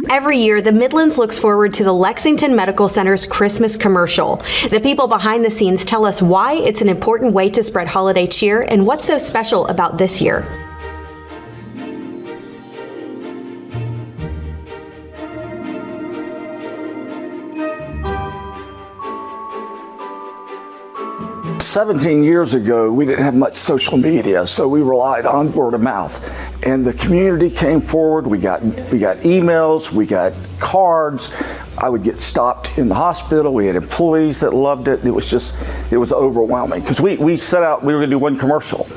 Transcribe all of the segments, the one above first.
Every year, the Midlands looks forward to the Lexington Medical Center's Christmas commercial. The people behind the scenes tell us why it's an important way to spread holiday cheer and what's so special about this year. "17 years ago, we didn't have much social media, so we relied on word of mouth. And the community came forward. We got emails, we got cards. I would get stopped in the hospital. We had employees that loved it. It was overwhelming because we set out, we were going to do one commercial.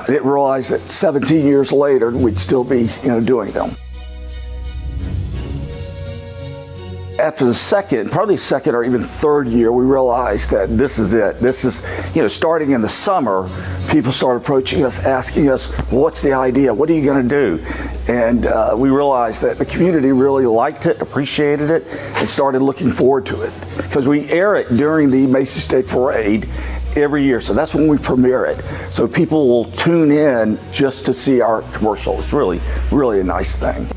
I didn't realize that 17 years later, we'd still be doing them. After the probably second or even third year, we realized that this is it. This is, starting in the summer, people started approaching us, asking us, what's the idea? What are you going to do? And we realized that the community really liked it, appreciated it, and started looking forward to it. Because we air it during the Macy's Day Parade every year, so that's when we premiere it. So people will tune in just to see our commercial. It's really, really a nice thing.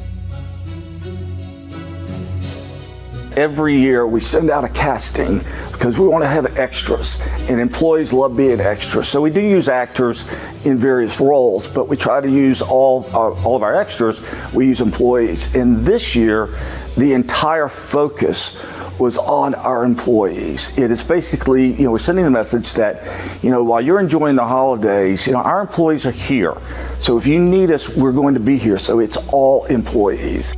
Every year we send out a casting because we want to have extras, and employees love being extras. So we do use actors in various roles, but we try to use all of our extras, we use employees. And this year, the entire focus was on our employees. It is basically, we're sending the message that, while you're enjoying the holidays, our employees are here. So if you need us, we're going to be here. So it's all employees.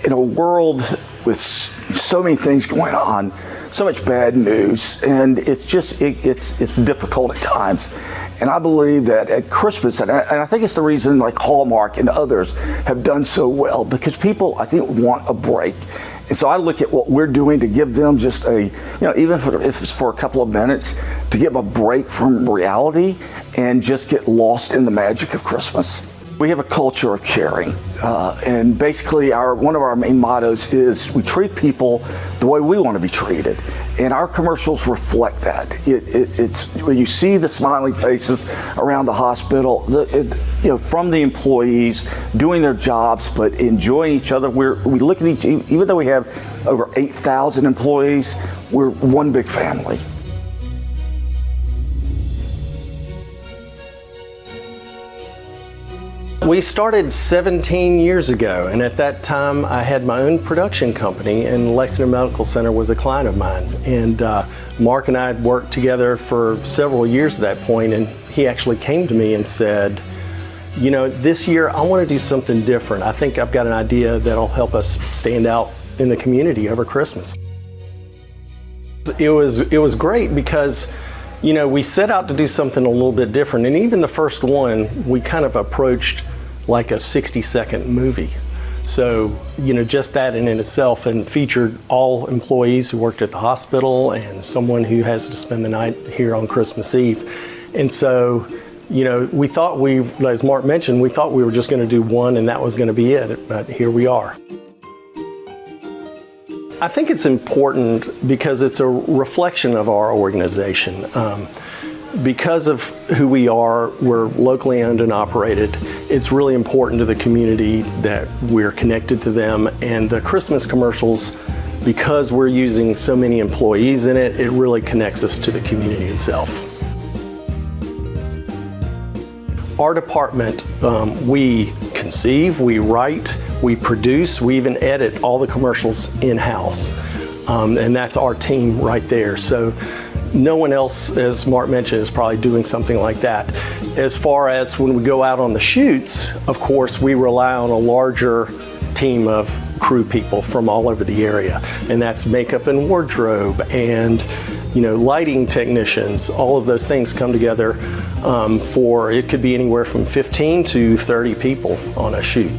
In a world with so many things going on, so much bad news, and it's difficult at times. And I believe that at Christmas, and I think it's the reason like Hallmark and others have done so well, because people, I think, want a break. And so I look at what we're doing to give them just even if it's for a couple of minutes, to give a break from reality and just get lost in the magic of Christmas. We have a culture of caring, and basically one of our main mottos is we treat people the way we want to be treated, and our commercials reflect that. It's when you see the smiling faces around the hospital, from the employees doing their jobs but enjoying each other. We look at even though we have over 8,000 employees, we're one big family. We started 17 years ago, and at that time I had my own production company, and Lexington Medical Center was a client of mine. And Mark and I had worked together for several years at that point, and he actually came to me and said, this year I want to do something different. I think I've got an idea that'll help us stand out in the community over Christmas. It was great because we set out to do something a little bit different, and even the first one, we kind of approached like a 60-second movie. So, just that in itself, and featured all employees who worked at the hospital and someone who has to spend the night here on Christmas Eve. And so, we thought as Mark mentioned, we thought we were just going to do one and that was going to be it, but here we are. I think it's important because it's a reflection of our organization. Because of who we are, we're locally owned and operated. It's really important to the community that we're connected to them, and the Christmas commercials, because we're using so many employees in it, it really connects us to the community itself. Our department, we conceive, we write, we produce, we even edit all the commercials in-house. And that's our team right there. So no one else, as Mark mentioned, is probably doing something like that. As far as when we go out on the shoots, of course, we rely on a larger team of crew people from all over the area. And that's makeup and wardrobe and lighting technicians. All of those things come together it could be anywhere from 15 to 30 people on a shoot.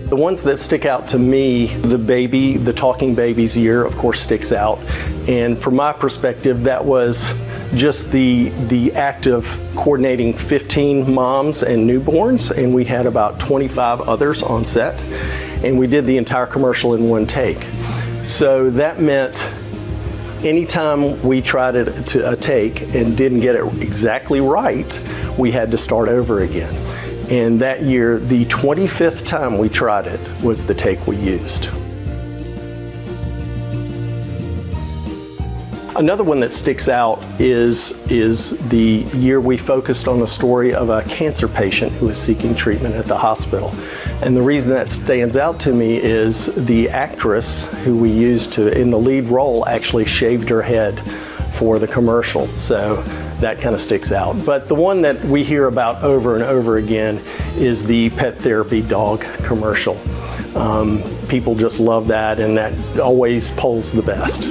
The ones that stick out to me, the Talking Babies year, of course, sticks out. And from my perspective, that was just the act of coordinating 15 moms and newborns, and we had about 25 others on set, and we did the entire commercial in one take. So that meant anytime we tried to take and didn't get it exactly right, we had to start over again. And that year, the 25th time we tried it was the take we used. Another one that sticks out is the year we focused on the story of a cancer patient who was seeking treatment at the hospital. And the reason that stands out to me is the actress who we used in the lead role actually shaved her head for the commercial. So that kind of sticks out. But the one that we hear about over and over again is the pet therapy dog commercial. People just love that, and that always polls the best.